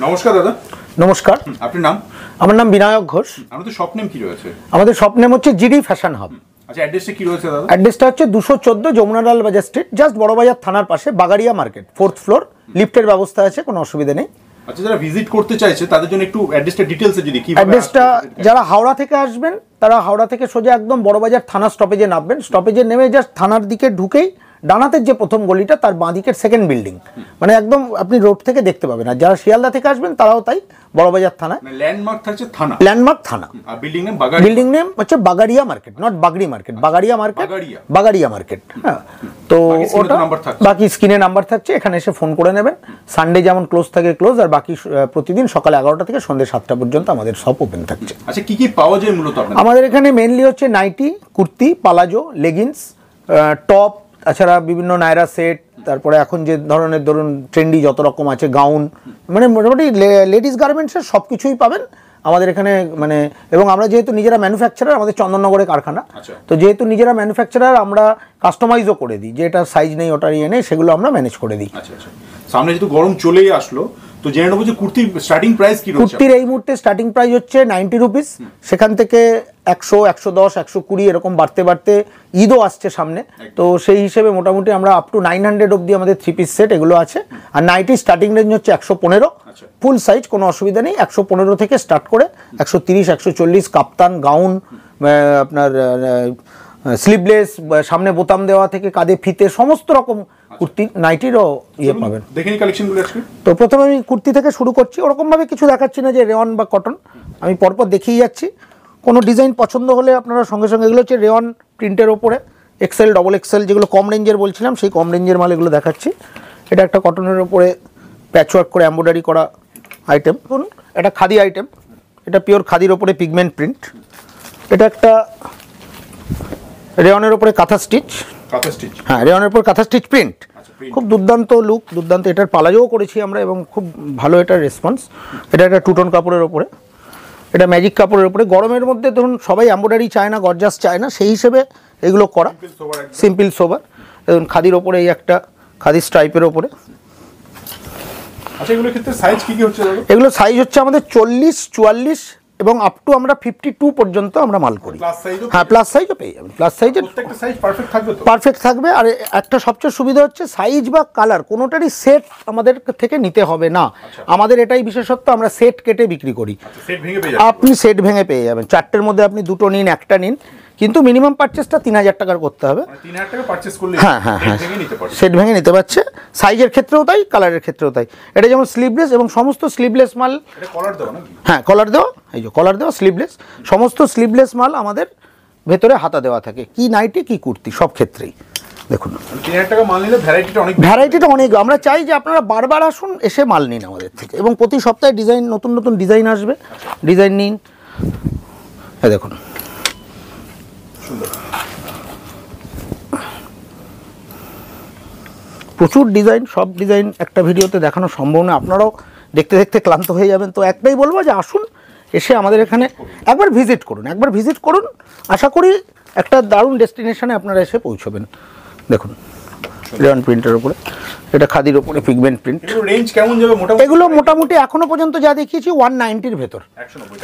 নমস্কার দাদা। নমস্কার। আপনার নাম? আমার নাম বিনায়ক ঘোষ। আমাদের শপ নেম কি রয়েছে? আমাদের শপ নেম হচ্ছে জিডি ফ্যাশন হাব। আচ্ছা, অ্যাড্রেসটা কি রয়েছে দাদা? অ্যাড্রেসটা হচ্ছে 214 যমুনালাল বাজার স্ট্রিট, জাস্ট বড়বাজার থানার পাশে, বাগাড়িয়া মার্কেট, 4th ফ্লোর। লিফটের ব্যবস্থা আছে, কোনো অসুবিধা নেই। আচ্ছা, যারা ভিজিট করতে চাইছে তাদের জন্য একটু অ্যাড্রেসটা ডিটেইলসে যদি কি অ্যাড্রেসটা, যারা হাওড়া থেকে আসবেন তারা হাওড়া থেকে সোজা একদম বড়বাজার থানা স্টপেজে নামবেন। স্টপেজে নেমে জাস্ট থানার দিকে ঢুকেই ডানাতের যে প্রথম গলিটা, তার বাঁ দিকের সেকেন্ড বিল্ডিং, মানে একদম আপনি রোড থেকে দেখতে পাবেন। আর যারা শিয়ালদা থেকে আসবেন তারাও তাই, বড়বাজার থানা। ল্যান্ডমার্ক থাকছে থানা, ল্যান্ডমার্ক থানা। আর বিল্ডিং নেম হচ্ছে Bagaria market, not Bagri market, Bagaria market, Bagaria market. হ্যাঁ, তো ওটা বাকি স্ক্রিনে নাম্বার থাকছে, এখানে এসে ফোন করে নেবেন। সানডে যেমন ক্লোজ থাকে ক্লোজ, আর বাকি প্রতিদিন সকাল 11টা থেকে সন্ধ্যে 7টা পর্যন্ত আমাদের সব ওপেন থাকছে। আচ্ছা, কি কি পাওয়া যায় মূলত আপনাদের? আমাদের এখানে মেইনলি হচ্ছে nighty, kurti, palazzo, leggings, top, তাছাড়া বিভিন্ন নায়রা সেট, তারপরে এখন যে ধরনের ধরুন ট্রেন্ডি যত রকম আছে, গাউন, মানে মোটামুটি লেডিস গার্মেন্টসের সব কিছুই পাবেন আমাদের এখানে। মানে এবং আমরা যেহেতু নিজেরা ম্যানুফ্যাকচারার, আমাদের চন্দননগরে কারখানা, তো যেহেতু নিজেরা ম্যানুফ্যাকচারার, আমরা কাস্টমাইজও করে দিই, যে এটা সাইজ নেই ওটা ইয়ে নেই, সেগুলো আমরা ম্যানেজ করে দিই। আচ্ছা আচ্ছা, সামনে যেহেতু গরম চলেই আসলো, তো জেনে নেবো যে কুর্তির স্টার্টিং প্রাইস কি রয়েছে? কুর্তির এই মুহূর্তে স্টার্টিং প্রাইস হচ্ছে 90 রুপিস, সেখান থেকে 100, 110, 120 এরকম বাড়তে বাড়তে ঈদও আসছে সামনে, তো সেই হিসেবে মোটামুটি আমরা আপ টু 900 অবধি আমাদের 3 পিস সেট এগুলো আছে। আর নাইটি স্টার্টিং রেঞ্জ হচ্ছে 115, ফুল সাইজ কোনো অসুবিধা নেই, 115 থেকে স্টার্ট করে 130, 140, কাপ্তান, গাউন, আপনার স্লিভলেস, সামনে বোতাম দেওয়া থেকে কাঁধে ফিতে, সমস্ত রকম কুর্তি নাইটিরও ইয়ে পাবেন। দেখেনি কালেকশনগুলো আজকে। তো প্রথমে আমি কুর্তি থেকে শুরু করছি, ওরকমভাবে কিছু দেখাচ্ছি না যে রেওয়ান বা কটন, আমি পরপর দেখিয়ে যাচ্ছি। কোনো ডিজাইন পছন্দ হলে আপনারা সঙ্গে সঙ্গে, এগুলো হচ্ছে রেওয়ান প্রিন্টের ওপরে, এক্সেল, ডবল এক্সেল, যেগুলো কম রেঞ্জের বলছিলাম, সেই কম রেঞ্জের মাল এগুলো দেখাচ্ছি। এটা একটা কটনের ওপরে প্যাচওয়ার্ক করে এমব্রয়ডারি করা আইটেম, এটা খাদি আইটেম, এটা পিওর খাদির ওপরে পিগমেন্ট প্রিন্ট। এটা একটা রেওয়ানের ওপরে কাঁথা স্টিচ, হ্যাঁ রেওয়ানের উপর কাঁথা স্টিচ প্রিন্ট, খুব দুর্দান্ত লুক, দুর্দান্ত। এটার পালাজোও করেছি আমরা এবং খুব ভালো এটার রেসপন্স। এটা একটা টুটন কাপড়ের ওপরে, এটা ম্যাজিক কাপড়ের ওপরে। গরমের মধ্যে ধরুন সবাই এমব্রয়ডারি চায় না, গর্জাস চায় না, সেই হিসেবে এগুলো করা, সিম্পল সোবার। দেখুন খাদির ওপরে এই একটা খাদি স্ট্রাইপের ওপরে। আচ্ছা, এগুলোর ক্ষেত্রে সাইজ কি কি হচ্ছে? এগুলো সাইজ হচ্ছে আমাদের 40, 44 এবং আপ টু আমরা 52 পর্যন্ত আমরা মাল করি। হ্যাঁ, প্লাস সাইজও পেয়ে যাবেন। প্লাস সাইজের প্রত্যেকটা সাইজ পারফেক্ট থাকবে তো? পারফেক্ট থাকবে। আর একটা সবচেয়ে সুবিধা হচ্ছে সাইজ বা কালার কোনোটারই সেট আমাদের থেকে নিতে হবে না। আমাদের এটাই বিশেষত্ব, আমরা সেট কেটে বিক্রি করি। আপনি সেট ভেঙে পেয়ে যাবেন, 4টের মধ্যে আপনি 2টো নিন, একটা নিন, কিন্তু মিনিমাম পারচেসটা 3000 টাকার করতে হবে। 3000 টাকা পারচেস করলে হ্যাঁ হ্যাঁ হ্যাঁ, সেট ভেঙে নিতে পারছে। সাইজের ক্ষেত্রেও তাই, কালারের ক্ষেত্রেও তাই। এটা যেমন স্লিভলেস, এবং সমস্ত স্লিভলেস মাল, এটা কলার দেওয়া নাকি? হ্যাঁ কলার দেওয়া, এই যে কলার দেওয়া স্লিভলেস, সমস্ত স্লিভলেস মাল আমাদের ভেতরে হাতা দেওয়া থাকে, কি নাইটি কি কুর্তি সব ক্ষেত্রেই। দেখুন 3000 টাকা মাল নিলে ভ্যারাইটিটা অনেক। আমরা চাই যে আপনারা বারবার আসুন, এসে মাল নিন আমাদের থেকে, এবং প্রতি সপ্তাহে ডিজাইন, নতুন নতুন ডিজাইন আসবে, ডিজাইন নিন। হ্যাঁ দেখুন, প্রচুর ডিজাইন, সব ডিজাইন একটা ভিডিওতে দেখানো সম্ভব না, আপনারাও দেখতে দেখতে ক্লান্ত হয়ে যাবেন। তো একটাই বলবো যে আসুন, এসে আমাদের এখানে একবার ভিজিট করুন, আশা করি একটা দারুণ ডেস্টিনেশনে আপনারা এসে পৌঁছবেন। দেখুন রেওয়ান প্রিন্টের উপরে, এটা খাদির উপরে পিগমেন্ট প্রিন্ট। রেঞ্জ কেমন যাবে মোটামুটি? এগুলো মোটামুটি এখনো পর্যন্ত যা দেখিয়েছি 190-র ভেতর,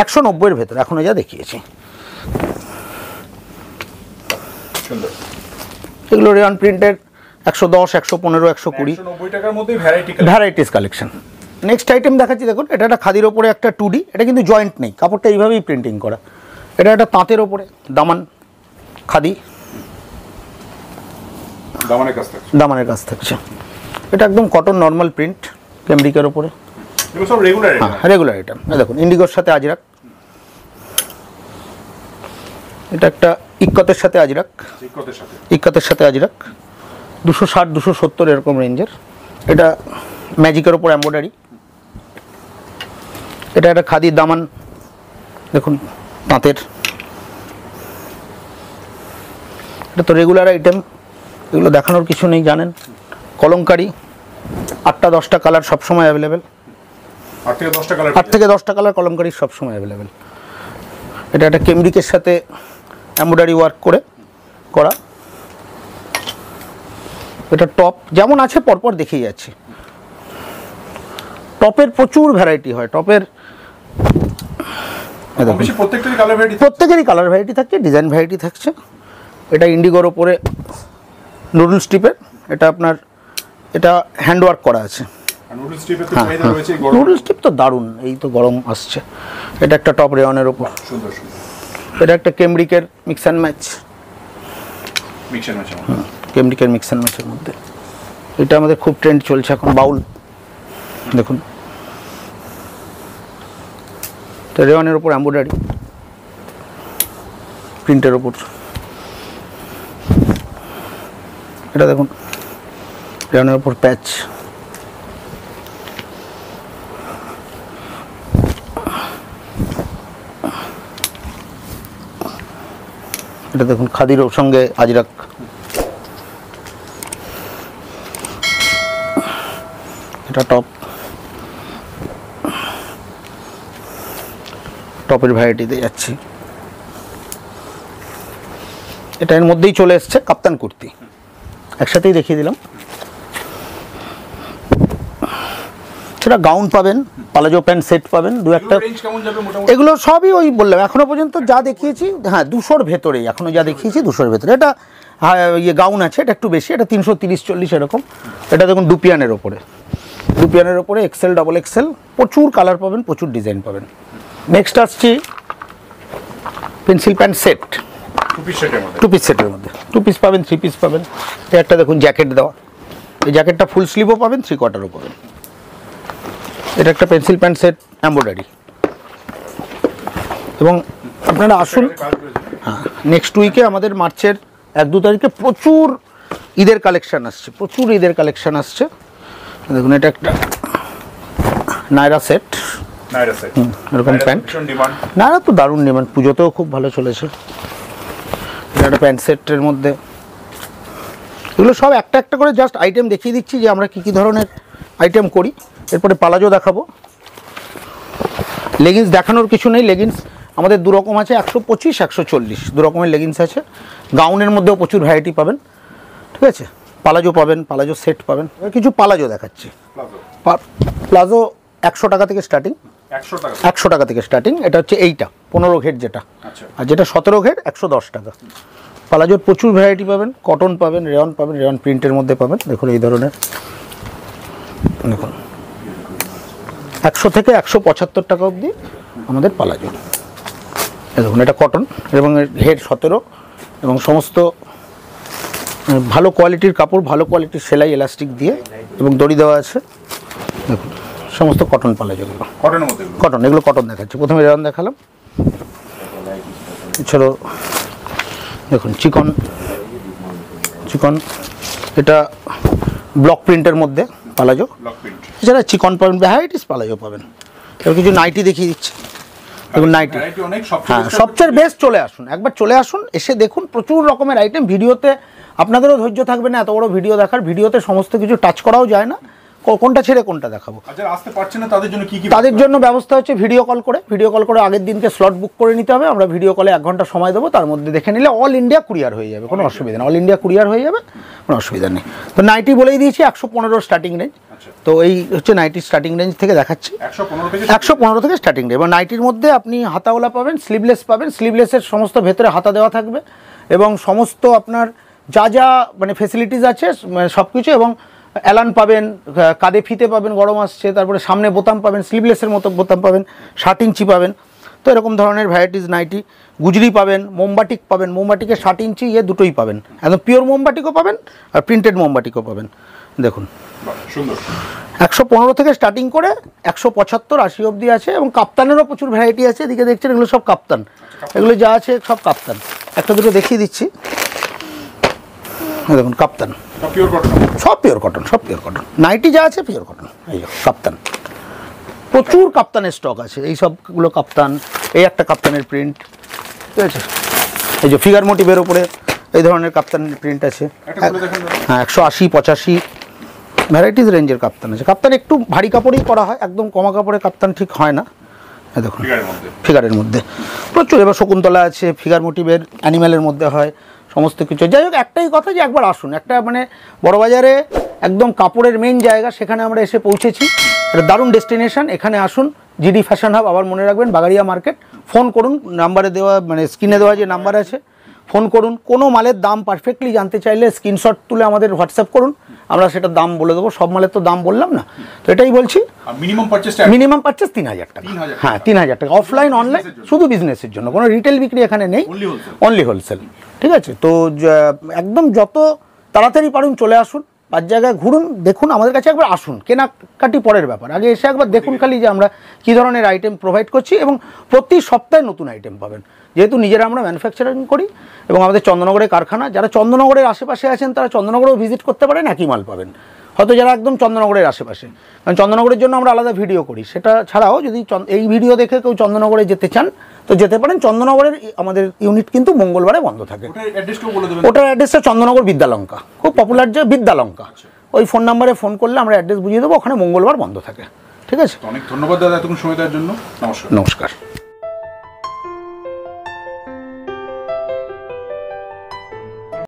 190-এর ভেতর এখনো যা দেখিয়েছি। এগুলো রেওয়ান প্রিন্টের 110, 115, 120, 190 টাকার মধ্যে ভ্যারাইটিস কালেকশন। নেক্সট আইটেম দেখাচ্ছি, দেখুন এটা একটা খাদির ওপরে একটা 2D, এটা কিন্তু জয়েন্ট নেই, কাপড়টা এইভাবেই প্রিন্টিং করা। এটা একটা তাঁতের ওপরে দামান, খাদি দামানের কাজ থাকছে। এটা একদম কটন নর্মাল প্রিন্ট, ক্যামব্রিকের ওপরে, এগুলো সব রেগুলার আইটেম। হ্যাঁ রেগুলার আইটেম। দেখুন ইন্ডিগোর সাথে আজরাক, এটা একটা ইক্কতের সাথে আজরাক, ইক্কতের সাথে আজরাক 260, 270 এরকম রেঞ্জের। এটা ম্যাজিকের ওপর এমব্রয়ডারি, এটা একটা খাদির দামান, দেখুন তাঁতের। এটা তো রেগুলার আইটেম, এগুলো দেখানোর কিছু নেই, জানেন। কলমকারি 8টা 10টা কালার সবসময় অ্যাভেলেবেল, 8 থেকে 10টা কালার কলমকারি সবসময় অ্যাভেলেবেল। এটা একটা কেমব্রিকের সাথে এমব্রয়ডারি ওয়ার্ক করে করা। এটা টপ যেমন আছে পরপর দেখিয়ে যাচ্ছি। টপের প্রচুর ভ্যারাইটি হয়, টপের প্রত্যেকেরই কালার ভ্যারাইটি থাকছে, ডিজাইন ভ্যারাইটি থাকছে। এটা ইন্ডিগোর ওপরে নুডল স্ট্রিপের, এটা আপনার এটা হ্যান্ডওয়ার্ক করা আছে। নুডল স্ট্রিপ তো দারুণ, এই তো গরম আসছে। এটা একটা টপ রেওয়ানের ওপর, এটা একটা কেমব্রিকের মিক্স অ্যান্ড ম্যাচ, কেমব্রিকের মিক্স অ্যান্ড ম্যাচের মধ্যে। এটা আমাদের খুব ট্রেন্ড চলছে এখন, বাউল দেখুন, রেওয়ানের ওপর এমব্রয়ডারি প্রিন্টের ওপর। এটা দেখুন রেওয়ানের ওপর প্যাচ, এটা দেখুন খাদির সঙ্গে আজরাক, এটা টপ, টপের ভ্যারাইটিতে যাচ্ছি। এটা এর মধ্যেই চলে এসছে কাপ্তান কুর্তি, একসাথেই দেখিয়ে দিলাম। সেটা গাউন পাবেন, পালাজো প্যান্ট সেট পাবেন, দু একটা। এগুলো সবই ওই বললাম এখনো পর্যন্ত যা দেখিয়েছি, হ্যাঁ 200-র ভেতরেই এখনো যা দেখিয়েছি 200-র ভেতরে। এটা ইয়ে গাউন আছে, এটা একটু বেশি, এটা 330-40 এরকম। এটা দেখুন ডুপিয়ানের ওপরে, ডুপিয়ানের ওপরে এক্সেল ডাবল এক্সেল, প্রচুর কালার পাবেন, প্রচুর ডিজাইন পাবেন। নেক্সট আসছি pencil pant set, two piece সেটের মধ্যে 2 পিস পাবেন, 3 পিস পাবেন। একটা দেখুন জ্যাকেট দেওয়া, এই জ্যাকেটটা ফুল স্লিভও পাবেন, 3/4ও পাবেন। এটা একটা পেন্সিল প্যান্ট সেট এমব্রয়ডারি। এবং আপনারা আসুন, হ্যাঁ নেক্সট উইকে আমাদের মার্চের 1-2 তারিখে প্রচুর ঈদের কালেকশান আসছে, প্রচুর ঈদের কালেকশান আসছে। দেখুন এটা একটা নায়রা সেট, এরকম প্যান্ট, নায়রা তো দারুণ ডিমান্ড, পুজোতেও খুব ভালো চলেছে। এটা একটা প্যান্ট সেটের মধ্যে, এগুলো সব একটা একটা করে জাস্ট আইটেম দেখিয়ে দিচ্ছি যে আমরা কী কী ধরনের আইটেম করি। এরপরে পালাজো দেখাবো। লেগিংস দেখানোর কিছু নেই, লেগিংস আমাদের 2 রকম আছে, 125, 140 2 রকমের লেগিংস আছে। গাউনের মধ্যেও প্রচুর ভ্যারাইটি পাবেন, ঠিক আছে। পালাজো পাবেন, পালাজো সেট পাবেন। কিছু পালাজো দেখাচ্ছি। প্লাজো 100 টাকা থেকে স্টার্টিং, 100 টাকা থেকে স্টার্টিং। এটা হচ্ছে এইটা 15 ঘের যেটা, আর যেটা 17 ঘের 110 টাকা। পালাজোর প্রচুর ভ্যারাইটি পাবেন, কটন পাবেন, রেয়ন পাবেন, রেয়ন প্রিন্টের মধ্যে পাবেন। দেখুন এই ধরনের, দেখুন 100 থেকে 175 টাকা অবধি আমাদের পালাজো। দেখুন এটা কটন এবং ঘের 17 এবং সমস্ত ভালো কোয়ালিটির কাপড়, ভালো কোয়ালিটির সেলাই এলাস্টিক দিয়ে এবং দড়ি দেওয়া আছে। দেখুন সমস্ত কটন পালাজোগুলো, কটন, এগুলো কটন দেখাচ্ছি। প্রথমে রেয়ন দেখালাম, এছাড়াও দেখুন চিকন, চিকন এটা ব্লক প্রিন্টের মধ্যে পালাজো, এছাড়া চিকন পাবেন, ভ্যারাইটিস পালাজো পাবেন। এবার কিছু নাইটি দেখিয়ে দিচ্ছি। দেখুন নাইটি, হ্যাঁ সবচেয়ে বেস্ট। চলে আসুন, একবার চলে আসুন, এসে দেখুন প্রচুর রকমের আইটেম। ভিডিওতে আপনাদেরও ধৈর্য থাকবে না এত বড় ভিডিও দেখার, ভিডিওতে সমস্ত কিছু টাচ করাও যায় না, কোনটা ছেড়ে কোনটা দেখাবো। আসতে পারছে না তাদের জন্য কি কি? তাদের জন্য ব্যবস্থা হচ্ছে ভিডিও কল করে আগের দিনকে স্লট বুক করে নিতে হবে। আমরা ভিডিও কলে 1 ঘন্টা সময় দেবো, তার মধ্যে দেখে নিলে অল ইন্ডিয়া কুরিয়ার হয়ে যাবে, কোনো অসুবিধা নেই। অল ইন্ডিয়া কুরিয়ার হয়ে যাবে, কোনো অসুবিধা নেই। তো নাইটি বলেই দিয়েছি 115 স্টার্টিং রেঞ্জ। তো এই হচ্ছে নাইটি স্টার্টিং রেঞ্জ থেকে দেখাচ্ছি, 115 থেকে স্টার্টিং রেঞ্জ। এবং নাইটির মধ্যে আপনি হাতাওয়ালা পাবেন, স্লিভলেস পাবেন। স্লিভলেসের সমস্ত ভেতরে হাতা দেওয়া থাকবে এবং সমস্ত আপনার যা যা মানে ফেসিলিটিস আছে সব কিছু। এবং অ্যালান পাবেন, কাঁধে ফিতে পাবেন, গরম আসছে। তারপরে সামনে বোতাম পাবেন, স্লিভলেসের মতো বোতাম পাবেন, 7 ইঞ্চি পাবেন। তো এরকম ধরনের ভ্যারাইটিস নাইটি। গুজরি পাবেন, মোমবাটিক পাবেন, মোমবাটিকের 7 ইঞ্চি ইয়ে দুটোই পাবেন, একদম পিওর মোমবাটিকও পাবেন আর প্রিন্টেড মোমবাটিকও পাবেন। দেখুন 115 থেকে স্টার্টিং করে 175-80 অবধি আছে। এবং কাপ্তানেরও প্রচুর ভ্যারাইটি আছে, এদিকে দেখছেন এগুলো সব কাপ্তান, এগুলো যা আছে সব কাপ্তান। একটা দুটো দেখিয়ে দিচ্ছি, দেখুন কাপ্তান, সব পিওর কটন, সব পিওর কটন। নাইটি যা আছে পিওর কটন। এই কাপ্তান, প্রচুর কাপ্তানের স্টক আছে, এই সবগুলো কাপ্তান। এই একটা কাপ্তানের প্রিন্ট, ঠিক আছে। এই যে ফিগার মোটিভের উপরে এই ধরনের কাপ্তানের প্রিন্ট আছে। হ্যাঁ 180-85 ভ্যারাইটিস রেঞ্জের কাপ্তান আছে। কাপ্তান একটু ভারী কাপড়েই করা হয়, একদম কমা কাপড়ে কাপ্তান ঠিক হয় না। দেখুন ফিগারের মধ্যে প্রচুর। এবার শকুন্তলা আছে, ফিগার মোটিভের, অ্যানিম্যালের মধ্যে হয় সমস্ত কিছু। যাই হোক একটাই কথা যে একবার আসুন, একটা মানে বড়বাজারে একদম কাপড়ের মেন জায়গা, সেখানে আমরা এসে পৌঁছেছি। এটা দারুণ ডেস্টিনেশন, এখানে আসুন। জিডি ফ্যাশন হাব, আবার মনে রাখবেন বাগাড়িয়া মার্কেট। ফোন করুন, নাম্বারে দেওয়া মানে স্ক্রিনে দেওয়া যে নাম্বার আছে ফোন করুন। কোনো মালের দাম পারফেক্টলি জানতে চাইলে স্ক্রিনশট তুলে আমাদের হোয়াটসঅ্যাপ করুন, আমরা সেটার দাম বলে দেবো। সব মালের তো দাম বললাম না, তো এটাই বলছি। মিনিমাম পারচেস 3,000 টাকা। হ্যাঁ 3,000 টাকা, অফলাইন অনলাইন, শুধু বিজনেসের জন্য, কোনো রিটেল বিক্রি এখানে নেই, অনলি হোলসেল। ঠিক আছে, তো একদম যত তাড়াতাড়ি পারুন চলে আসুন, 5 জায়গায় ঘুরুন, দেখুন, আমাদের কাছে একবার আসুন। কেনাকাটি পরের ব্যাপার, আগে এসে একবার দেখুন খালি যে আমরা কী ধরনের আইটেম প্রোভাইড করছি, এবং প্রতি সপ্তাহে নতুন আইটেম পাবেন। যেহেতু নিজেরা আমরা ম্যানুফ্যাকচারিং করি এবং আমাদের চন্দননগরের কারখানা, যারা চন্দননগরের আশেপাশে আছেন তারা চন্দননগরেও ভিজিট করতে পারেন, একই মাল পাবেন। হয়তো যারা একদম চন্দননগরের আশেপাশে, কারণ চন্দননগরের জন্য আমরা আলাদা ভিডিও করি, সেটা ছাড়াও যদি এই ভিডিও দেখে কেউ চন্দননগরে যেতে চান তো যেতে পারেন। চন্দননগরের আমাদের ইউনিট কিন্তু মঙ্গলবারে বন্ধ থাকে। ওটার অ্যাড্রেসটা চন্দননগর বিদ্যালঙ্কা, খুব পপুলার যে বিদ্যালঙ্কা। ওই ফোন নাম্বারে ফোন করলে আমরা অ্যাড্রেস বুঝিয়ে দেবো, ওখানে মঙ্গলবার বন্ধ থাকে। ঠিক আছে, অনেক ধন্যবাদ দাদা এতক্ষণ সময় দেওয়ার জন্য। নমস্কার। নমস্কার।